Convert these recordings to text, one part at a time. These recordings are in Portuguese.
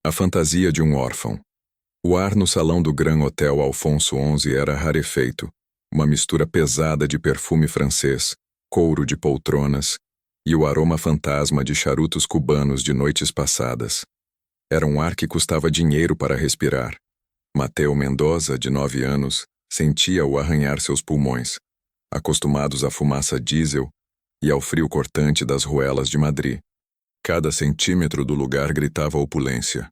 A fantasia de um órfão. O ar no salão do Grand Hotel Alfonso XI era rarefeito, uma mistura pesada de perfume francês, couro de poltronas e o aroma fantasma de charutos cubanos de noites passadas. Era um ar que custava dinheiro para respirar. Mateo Mendoza, de 9 anos, sentia-o arranhar seus pulmões, acostumados à fumaça diesel e ao frio cortante das ruelas de Madrid. Cada centímetro do lugar gritava opulência.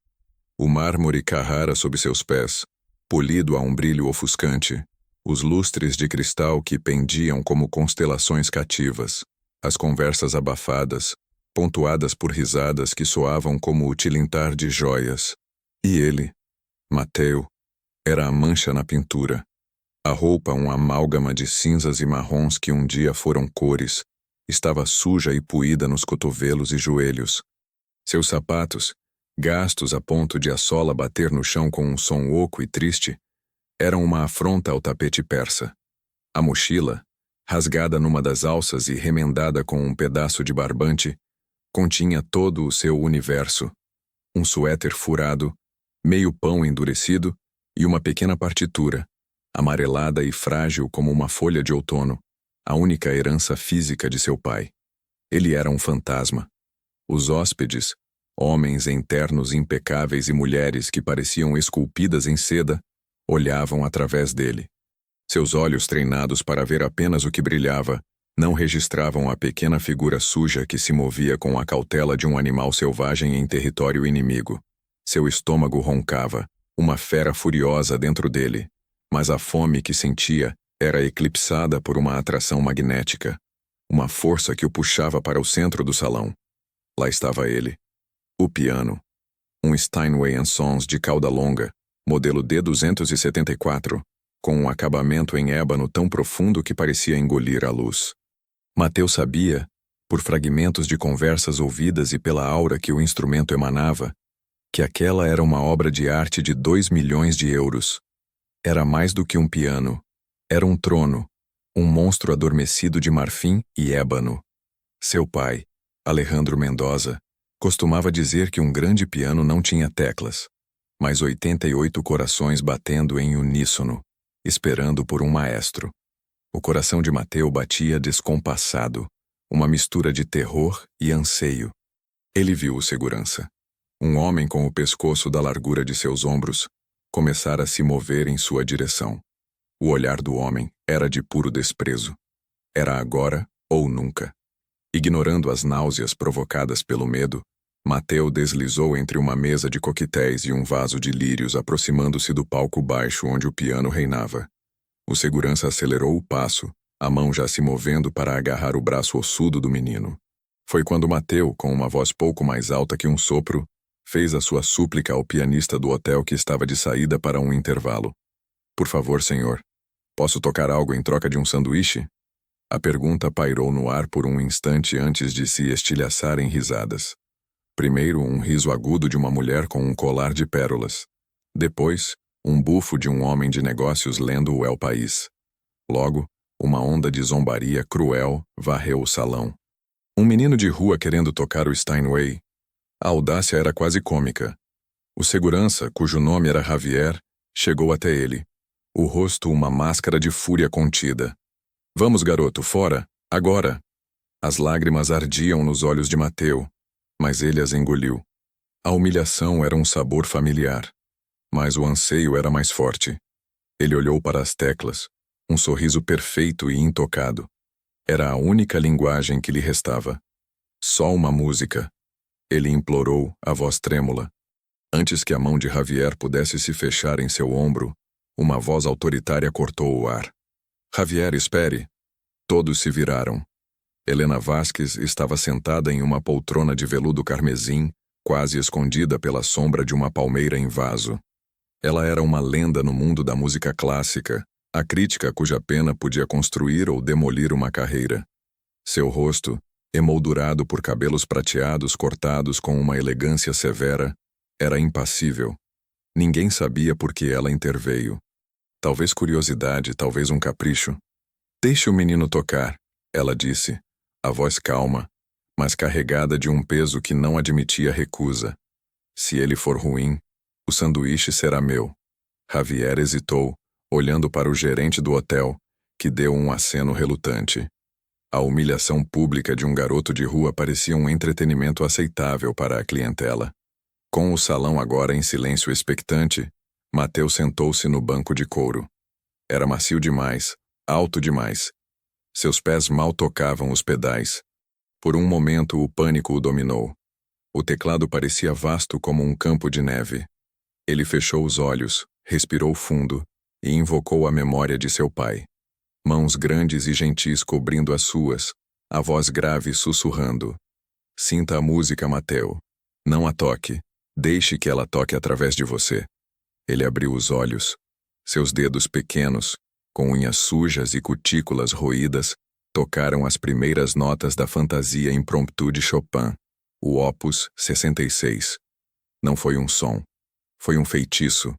O mármore Carrara sob seus pés, polido a um brilho ofuscante, os lustres de cristal que pendiam como constelações cativas, as conversas abafadas, pontuadas por risadas que soavam como o tilintar de joias. E ele, Mateo, era a mancha na pintura. A roupa, um amálgama de cinzas e marrons que um dia foram cores, estava suja e puída nos cotovelos e joelhos. Seus sapatos, gastos a ponto de a sola bater no chão com um som oco e triste, eram uma afronta ao tapete persa. A mochila, rasgada numa das alças e remendada com um pedaço de barbante, continha todo o seu universo. Um suéter furado, meio pão endurecido e uma pequena partitura, amarelada e frágil como uma folha de outono, a única herança física de seu pai. Ele era um fantasma. Os hóspedes, homens em ternos impecáveis e mulheres que pareciam esculpidas em seda, olhavam através dele. Seus olhos, treinados para ver apenas o que brilhava, não registravam a pequena figura suja que se movia com a cautela de um animal selvagem em território inimigo. Seu estômago roncava, uma fera furiosa dentro dele, mas a fome que sentia era eclipsada por uma atração magnética, uma força que o puxava para o centro do salão. Lá estava ele. O piano. Um Steinway Sons de cauda longa, modelo D274, com um acabamento em ébano tão profundo que parecia engolir a luz. Mateo sabia, por fragmentos de conversas ouvidas e pela aura que o instrumento emanava, que aquela era uma obra de arte de 2 milhões de euros. Era mais do que um piano. Era um trono, um monstro adormecido de marfim e ébano. Seu pai, Alejandro Mendoza, costumava dizer que um grande piano não tinha teclas, mas 88 corações batendo em uníssono, esperando por um maestro. O coração de Mateo batia descompassado, uma mistura de terror e anseio. Ele viu o segurança. Um homem com o pescoço da largura de seus ombros começara a se mover em sua direção. O olhar do homem era de puro desprezo. Era agora ou nunca. Ignorando as náuseas provocadas pelo medo, Mateo deslizou entre uma mesa de coquetéis e um vaso de lírios, aproximando-se do palco baixo onde o piano reinava. O segurança acelerou o passo, a mão já se movendo para agarrar o braço ossudo do menino. Foi quando Mateo, com uma voz pouco mais alta que um sopro, fez a sua súplica ao pianista do hotel que estava de saída para um intervalo. Por favor, senhor, posso tocar algo em troca de um sanduíche? A pergunta pairou no ar por um instante antes de se estilhaçar em risadas. Primeiro, um riso agudo de uma mulher com um colar de pérolas. Depois, um bufo de um homem de negócios lendo o El País. Logo, uma onda de zombaria cruel varreu o salão. Um menino de rua querendo tocar o Steinway. A audácia era quase cômica. O segurança, cujo nome era Javier, chegou até ele. O rosto uma máscara de fúria contida. Vamos, garoto, fora, agora! As lágrimas ardiam nos olhos de Mateo, mas ele as engoliu. A humilhação era um sabor familiar, mas o anseio era mais forte. Ele olhou para as teclas, um sorriso perfeito e intocado. Era a única linguagem que lhe restava. Só uma música. Ele implorou, a voz trêmula. Antes que a mão de Javier pudesse se fechar em seu ombro, uma voz autoritária cortou o ar. Javier, espere. Todos se viraram. Helena Vasquez estava sentada em uma poltrona de veludo carmesim, quase escondida pela sombra de uma palmeira em vaso. Ela era uma lenda no mundo da música clássica, a crítica cuja pena podia construir ou demolir uma carreira. Seu rosto, emoldurado por cabelos prateados cortados com uma elegância severa, era impassível. Ninguém sabia por que ela interveio. Talvez curiosidade, talvez um capricho. Deixe o menino tocar, ela disse, a voz calma, mas carregada de um peso que não admitia recusa. Se ele for ruim, o sanduíche será meu. Javier hesitou, olhando para o gerente do hotel, que deu um aceno relutante. A humilhação pública de um garoto de rua parecia um entretenimento aceitável para a clientela. Com o salão agora em silêncio expectante, Mateus sentou-se no banco de couro. Era macio demais, alto demais. Seus pés mal tocavam os pedais. Por um momento o pânico o dominou. O teclado parecia vasto como um campo de neve. Ele fechou os olhos, respirou fundo e invocou a memória de seu pai. Mãos grandes e gentis cobrindo as suas, a voz grave sussurrando. Sinta a música, Mateo. Não a toque. Deixe que ela toque através de você. Ele abriu os olhos. Seus dedos pequenos, com unhas sujas e cutículas roídas, tocaram as primeiras notas da fantasia impromptu de Chopin, o Opus 66. Não foi um som. Foi um feitiço.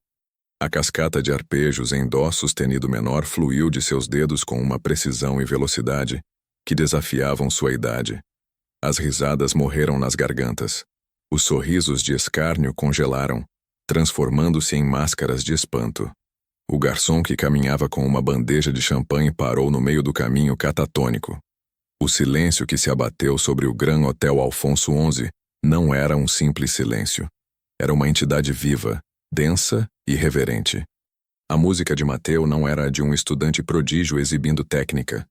A cascata de arpejos em dó sustenido menor fluiu de seus dedos com uma precisão e velocidade que desafiavam sua idade. As risadas morreram nas gargantas. Os sorrisos de escárnio congelaram, transformando-se em máscaras de espanto. O garçom que caminhava com uma bandeja de champanhe parou no meio do caminho catatônico. O silêncio que se abateu sobre o Grand Hotel Alfonso XI não era um simples silêncio. Era uma entidade viva, densa e reverente. A música de Mateo não era a de um estudante prodígio exibindo técnica.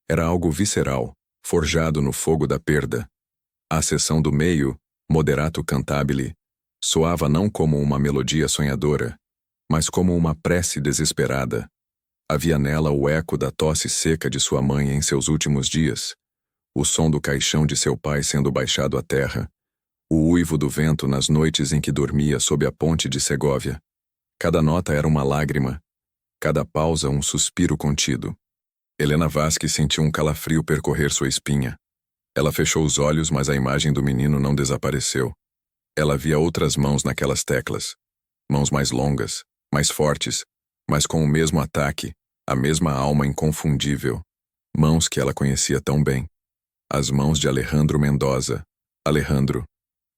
Era algo visceral, forjado no fogo da perda. A seção do meio, Moderato cantabile, soava não como uma melodia sonhadora, mas como uma prece desesperada. Havia nela o eco da tosse seca de sua mãe em seus últimos dias, o som do caixão de seu pai sendo baixado à terra, o uivo do vento nas noites em que dormia sob a ponte de Segóvia. Cada nota era uma lágrima, cada pausa um suspiro contido. Helena Vasquez sentiu um calafrio percorrer sua espinha. Ela fechou os olhos, mas a imagem do menino não desapareceu. Ela via outras mãos naquelas teclas. Mãos mais longas, mais fortes, mas com o mesmo ataque, a mesma alma inconfundível. Mãos que ela conhecia tão bem. As mãos de Alejandro Mendoza. Alejandro,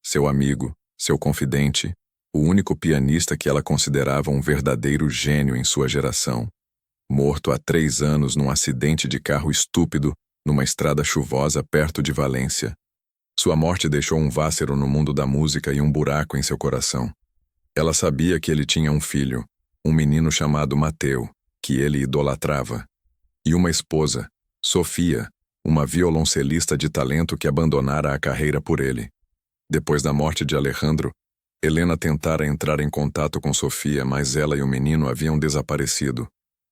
seu amigo, seu confidente, o único pianista que ela considerava um verdadeiro gênio em sua geração. Morto há 3 anos num acidente de carro estúpido numa estrada chuvosa perto de Valência. Sua morte deixou um vácero no mundo da música e um buraco em seu coração. Ela sabia que ele tinha um filho, um menino chamado Mateo, que ele idolatrava. E uma esposa, Sofia, uma violoncelista de talento que abandonara a carreira por ele. Depois da morte de Alejandro, Helena tentara entrar em contato com Sofia, mas ela e o menino haviam desaparecido,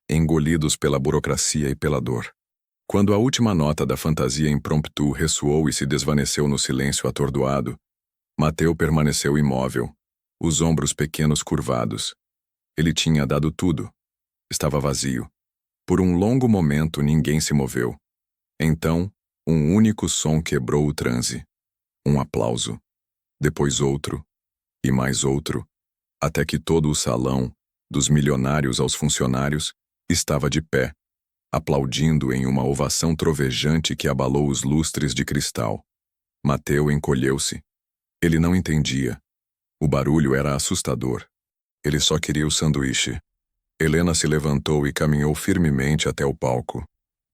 engolidos pela burocracia e pela dor. Quando a última nota da fantasia impromptu ressoou e se desvaneceu no silêncio atordoado, Mateo permaneceu imóvel, os ombros pequenos curvados. Ele tinha dado tudo. Estava vazio. Por um longo momento ninguém se moveu. Então, um único som quebrou o transe. Um aplauso. Depois outro. E mais outro. Até que todo o salão, dos milionários aos funcionários, estava de pé, aplaudindo em uma ovação trovejante que abalou os lustres de cristal. Mateo encolheu-se. Ele não entendia. O barulho era assustador. Ele só queria o sanduíche. Helena se levantou e caminhou firmemente até o palco.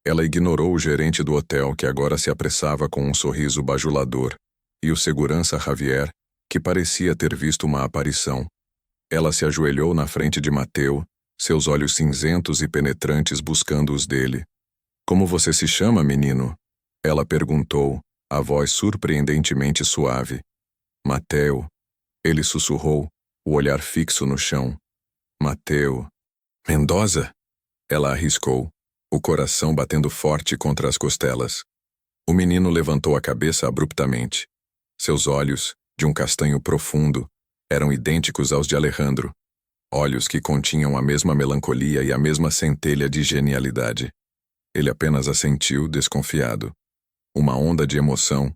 Ela ignorou o gerente do hotel, que agora se apressava com um sorriso bajulador, e o segurança Javier, que parecia ter visto uma aparição. Ela se ajoelhou na frente de Mateo, seus olhos cinzentos e penetrantes buscando os dele. Como você se chama, menino? Ela perguntou, a voz surpreendentemente suave. Mateo. Ele sussurrou, o olhar fixo no chão. Mateo. Mendoza? Ela arriscou, o coração batendo forte contra as costelas. O menino levantou a cabeça abruptamente. Seus olhos, de um castanho profundo, eram idênticos aos de Alejandro. Olhos que continham a mesma melancolia e a mesma centelha de genialidade. Ele apenas assentiu, desconfiado. Uma onda de emoção,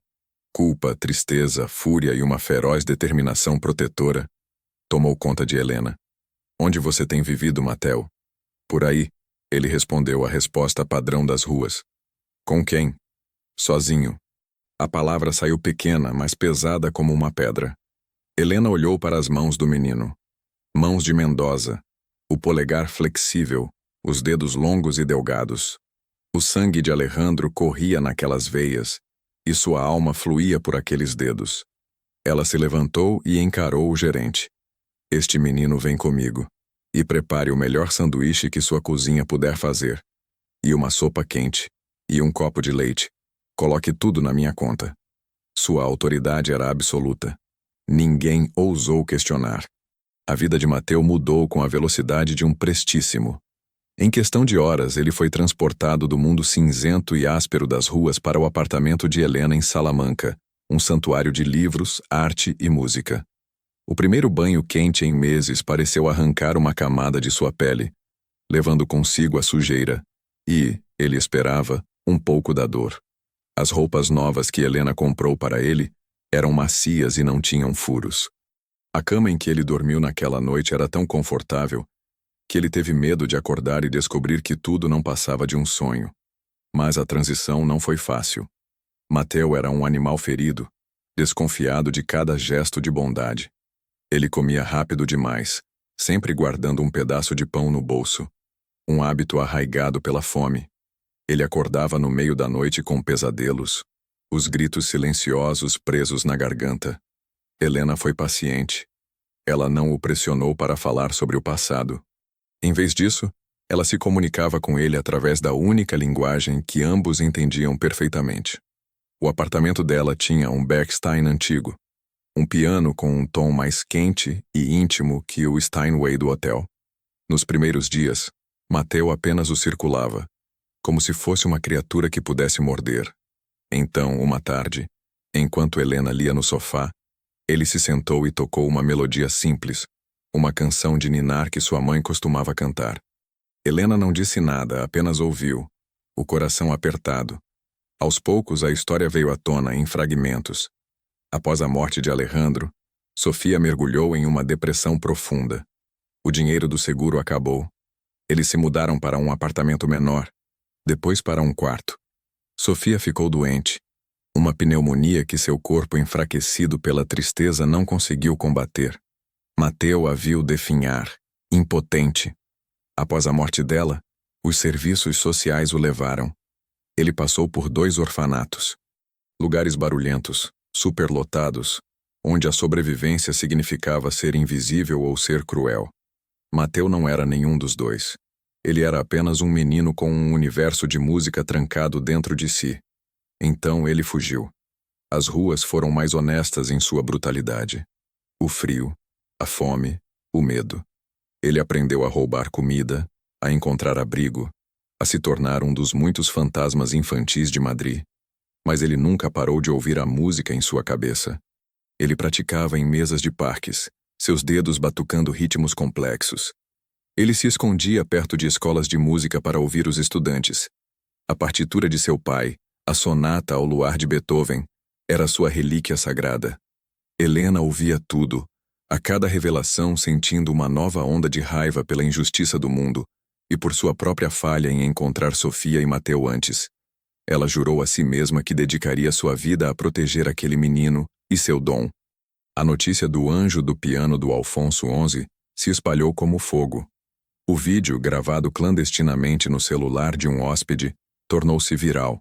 culpa, tristeza, fúria e uma feroz determinação protetora tomou conta de Helena. Onde você tem vivido, Mateo? Por aí, ele respondeu a resposta padrão das ruas. Com quem? Sozinho. A palavra saiu pequena, mas pesada como uma pedra. Helena olhou para as mãos do menino. Mãos de Mendoza, o polegar flexível, os dedos longos e delgados. O sangue de Alejandro corria naquelas veias, e sua alma fluía por aqueles dedos. Ela se levantou e encarou o gerente. Este menino vem comigo. E prepare o melhor sanduíche que sua cozinha puder fazer. E uma sopa quente. E um copo de leite. Coloque tudo na minha conta. Sua autoridade era absoluta. Ninguém ousou questionar. A vida de Mateu mudou com a velocidade de um prestíssimo. Em questão de horas, ele foi transportado do mundo cinzento e áspero das ruas para o apartamento de Helena em Salamanca, um santuário de livros, arte e música. O primeiro banho quente em meses pareceu arrancar uma camada de sua pele, levando consigo a sujeira e, ele esperava, um pouco da dor. As roupas novas que Helena comprou para ele eram macias e não tinham furos. A cama em que ele dormiu naquela noite era tão confortável que ele teve medo de acordar e descobrir que tudo não passava de um sonho. Mas a transição não foi fácil. Mateu era um animal ferido, desconfiado de cada gesto de bondade. Ele comia rápido demais, sempre guardando um pedaço de pão no bolso. Um hábito arraigado pela fome. Ele acordava no meio da noite com pesadelos, os gritos silenciosos presos na garganta. Helena foi paciente. Ela não o pressionou para falar sobre o passado. Em vez disso, ela se comunicava com ele através da única linguagem que ambos entendiam perfeitamente. O apartamento dela tinha um Bechstein antigo, um piano com um tom mais quente e íntimo que o Steinway do hotel. Nos primeiros dias, Mateu apenas o circulava, como se fosse uma criatura que pudesse morder. Então, uma tarde, enquanto Helena lia no sofá, ele se sentou e tocou uma melodia simples, uma canção de ninar que sua mãe costumava cantar. Helena não disse nada, apenas ouviu, o coração apertado. Aos poucos, a história veio à tona em fragmentos. Após a morte de Alejandro, Sofia mergulhou em uma depressão profunda. O dinheiro do seguro acabou. Eles se mudaram para um apartamento menor, depois para um quarto. Sofia ficou doente. Uma pneumonia que seu corpo enfraquecido pela tristeza não conseguiu combater. Mateu a viu definhar, impotente. Após a morte dela, os serviços sociais o levaram. Ele passou por 2 orfanatos. Lugares barulhentos, superlotados, onde a sobrevivência significava ser invisível ou ser cruel. Mateu não era nenhum dos dois. Ele era apenas um menino com um universo de música trancado dentro de si. Então ele fugiu. As ruas foram mais honestas em sua brutalidade. O frio, a fome, o medo. Ele aprendeu a roubar comida, a encontrar abrigo, a se tornar um dos muitos fantasmas infantis de Madrid. Mas ele nunca parou de ouvir a música em sua cabeça. Ele praticava em mesas de parques, seus dedos batucando ritmos complexos. Ele se escondia perto de escolas de música para ouvir os estudantes. A partitura de seu pai, a sonata ao luar de Beethoven, era sua relíquia sagrada. Helena ouvia tudo, a cada revelação sentindo uma nova onda de raiva pela injustiça do mundo e por sua própria falha em encontrar Sofia e Mateu antes. Ela jurou a si mesma que dedicaria sua vida a proteger aquele menino e seu dom. A notícia do anjo do piano do Alfonso XI se espalhou como fogo. O vídeo, gravado clandestinamente no celular de um hóspede, tornou-se viral.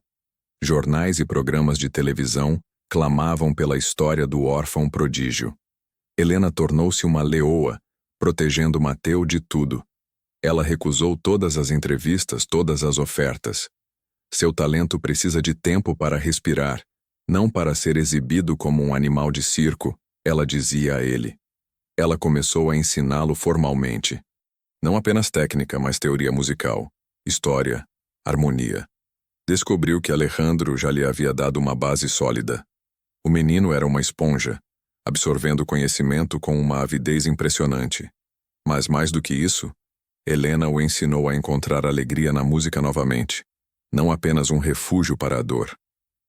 Jornais e programas de televisão clamavam pela história do órfão prodígio. Helena tornou-se uma leoa, protegendo Mateu de tudo. Ela recusou todas as entrevistas, todas as ofertas. Seu talento precisa de tempo para respirar, não para ser exibido como um animal de circo, ela dizia a ele. Ela começou a ensiná-lo formalmente. Não apenas técnica, mas teoria musical, história, harmonia. Descobriu que Alejandro já lhe havia dado uma base sólida. O menino era uma esponja, absorvendo conhecimento com uma avidez impressionante. Mas mais do que isso, Helena o ensinou a encontrar alegria na música novamente, não apenas um refúgio para a dor.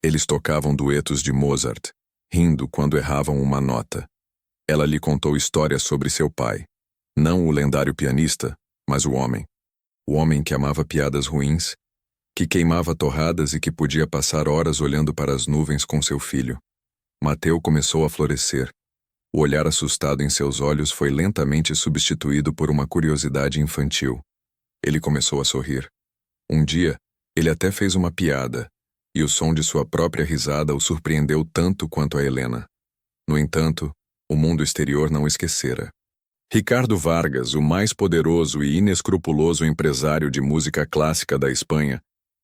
Eles tocavam duetos de Mozart, rindo quando erravam uma nota. Ela lhe contou histórias sobre seu pai. Não o lendário pianista, mas o homem. O homem que amava piadas ruins, que queimava torradas e que podia passar horas olhando para as nuvens com seu filho. Mateu começou a florescer. O olhar assustado em seus olhos foi lentamente substituído por uma curiosidade infantil. Ele começou a sorrir. Um dia, ele até fez uma piada, e o som de sua própria risada o surpreendeu tanto quanto a Helena. No entanto, o mundo exterior não esquecera. Ricardo Vargas, o mais poderoso e inescrupuloso empresário de música clássica da Espanha,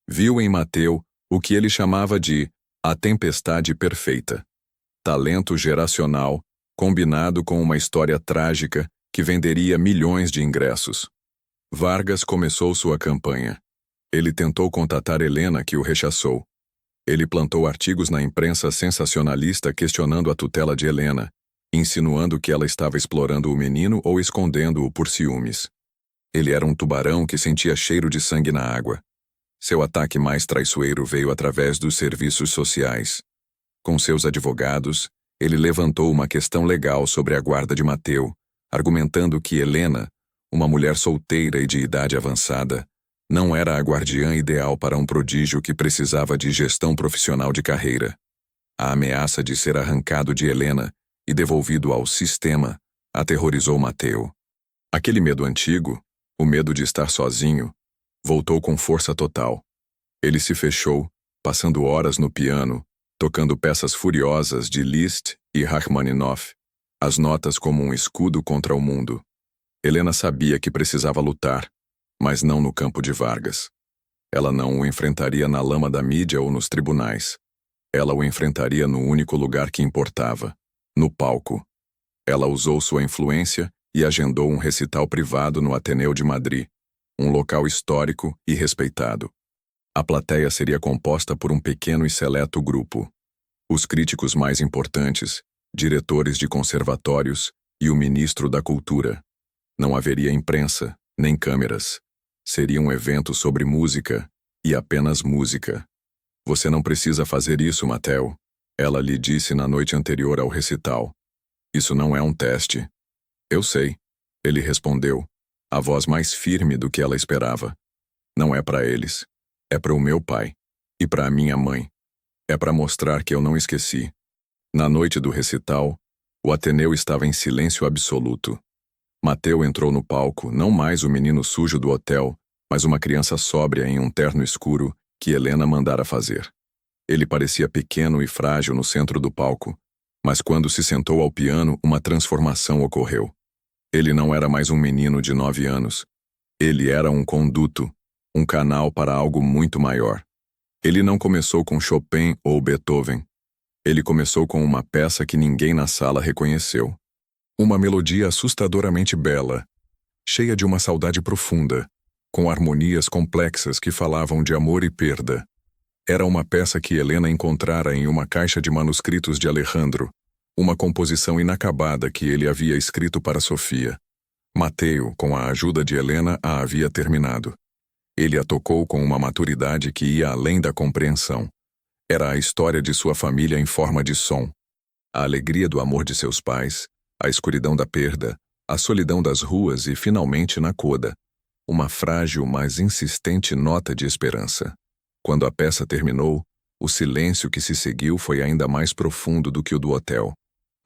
viu em Mateu o que ele chamava de a tempestade perfeita. Talento geracional, combinado com uma história trágica que venderia milhões de ingressos. Vargas começou sua campanha. Ele tentou contatar Helena, que o rechaçou. Ele plantou artigos na imprensa sensacionalista questionando a tutela de Helena, insinuando que ela estava explorando o menino ou escondendo-o por ciúmes. Ele era um tubarão que sentia cheiro de sangue na água. Seu ataque mais traiçoeiro veio através dos serviços sociais. Com seus advogados, ele levantou uma questão legal sobre a guarda de Mateu, argumentando que Helena, uma mulher solteira e de idade avançada, não era a guardiã ideal para um prodígio que precisava de gestão profissional de carreira. A ameaça de ser arrancado de Helena e devolvido ao sistema aterrorizou Mateu. Aquele medo antigo, o medo de estar sozinho, voltou com força total. Ele se fechou, passando horas no piano, tocando peças furiosas de Liszt e Rachmaninoff, as notas como um escudo contra o mundo. Helena sabia que precisava lutar, mas não no campo de Vargas. Ela não o enfrentaria na lama da mídia ou nos tribunais. Ela o enfrentaria no único lugar que importava, no palco. Ela usou sua influência e agendou um recital privado no Ateneu de Madrid, um local histórico e respeitado. A plateia seria composta por um pequeno e seleto grupo. Os críticos mais importantes, diretores de conservatórios e o ministro da Cultura. Não haveria imprensa, nem câmeras. Seria um evento sobre música, e apenas música. Você não precisa fazer isso, Mateu, ela lhe disse na noite anterior ao recital. Isso não é um teste. Eu sei, ele respondeu, a voz mais firme do que ela esperava. Não é para eles. É para o meu pai. E para a minha mãe. É para mostrar que eu não esqueci. Na noite do recital, o Ateneu estava em silêncio absoluto. Mateu entrou no palco, não mais o menino sujo do hotel, mas uma criança sóbria em um terno escuro que Helena mandara fazer. Ele parecia pequeno e frágil no centro do palco, mas quando se sentou ao piano, uma transformação ocorreu. Ele não era mais um menino de 9 anos. Ele era um conduto, um canal para algo muito maior. Ele não começou com Chopin ou Beethoven. Ele começou com uma peça que ninguém na sala reconheceu. Uma melodia assustadoramente bela, cheia de uma saudade profunda, com harmonias complexas que falavam de amor e perda. Era uma peça que Helena encontrara em uma caixa de manuscritos de Alejandro, uma composição inacabada que ele havia escrito para Sofia. Mateu, com a ajuda de Helena, a havia terminado. Ele a tocou com uma maturidade que ia além da compreensão. Era a história de sua família em forma de som. A alegria do amor de seus pais, a escuridão da perda, a solidão das ruas e, finalmente, na coda, uma frágil, mas insistente nota de esperança. Quando a peça terminou, o silêncio que se seguiu foi ainda mais profundo do que o do hotel.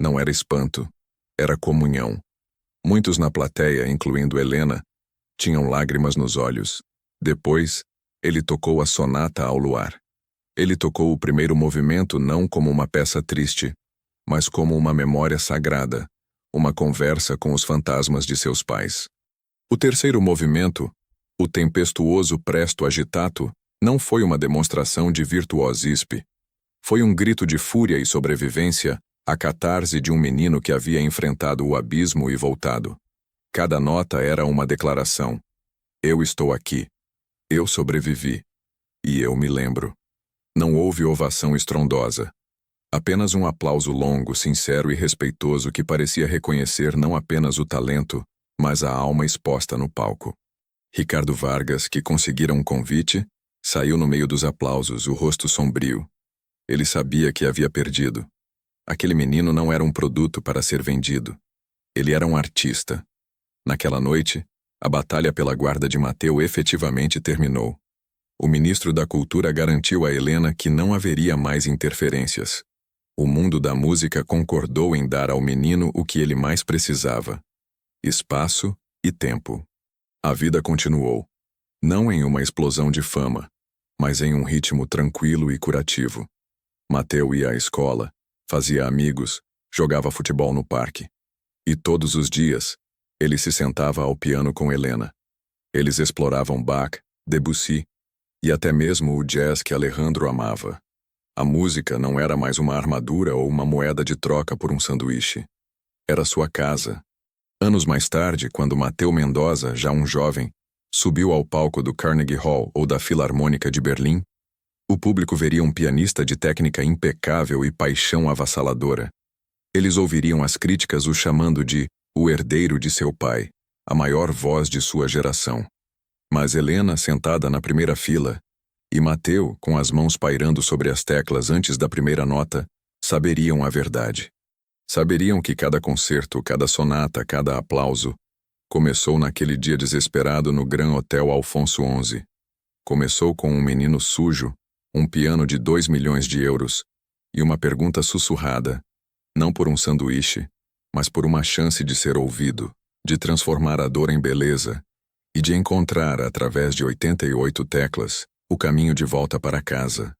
Não era espanto, era comunhão. Muitos na plateia, incluindo Helena, tinham lágrimas nos olhos. Depois, ele tocou a Sonata ao Luar. Ele tocou o primeiro movimento não como uma peça triste, mas como uma memória sagrada, uma conversa com os fantasmas de seus pais. O terceiro movimento, o tempestuoso presto agitato, não foi uma demonstração de virtuosispe. Foi um grito de fúria e sobrevivência, a catarse de um menino que havia enfrentado o abismo e voltado. Cada nota era uma declaração. Eu estou aqui. Eu sobrevivi. E eu me lembro. Não houve ovação estrondosa. Apenas um aplauso longo, sincero e respeitoso que parecia reconhecer não apenas o talento, mas a alma exposta no palco. Ricardo Vargas, que conseguira um convite, saiu no meio dos aplausos, o rosto sombrio. Ele sabia que havia perdido. Aquele menino não era um produto para ser vendido. Ele era um artista. Naquela noite, a batalha pela guarda de Mateu efetivamente terminou. O ministro da Cultura garantiu a Helena que não haveria mais interferências. O mundo da música concordou em dar ao menino o que ele mais precisava: espaço e tempo. A vida continuou, não em uma explosão de fama, mas em um ritmo tranquilo e curativo. Mateu ia à escola, fazia amigos, jogava futebol no parque. E todos os dias, ele se sentava ao piano com Helena. Eles exploravam Bach, Debussy e até mesmo o jazz que Alejandro amava. A música não era mais uma armadura ou uma moeda de troca por um sanduíche. Era sua casa. Anos mais tarde, quando Mateu Mendoza, já um jovem, subiu ao palco do Carnegie Hall ou da Filarmônica de Berlim, o público veria um pianista de técnica impecável e paixão avassaladora. Eles ouviriam as críticas o chamando de o herdeiro de seu pai, a maior voz de sua geração. Mas Helena, sentada na primeira fila, e Mateu, com as mãos pairando sobre as teclas antes da primeira nota, saberiam a verdade. Saberiam que cada concerto, cada sonata, cada aplauso começou naquele dia desesperado no Grand Hotel Alfonso XI. Começou com um menino sujo, um piano de 2 milhões de euros e uma pergunta sussurrada, não por um sanduíche, mas por uma chance de ser ouvido, de transformar a dor em beleza e de encontrar, através de 88 teclas, o caminho de volta para casa.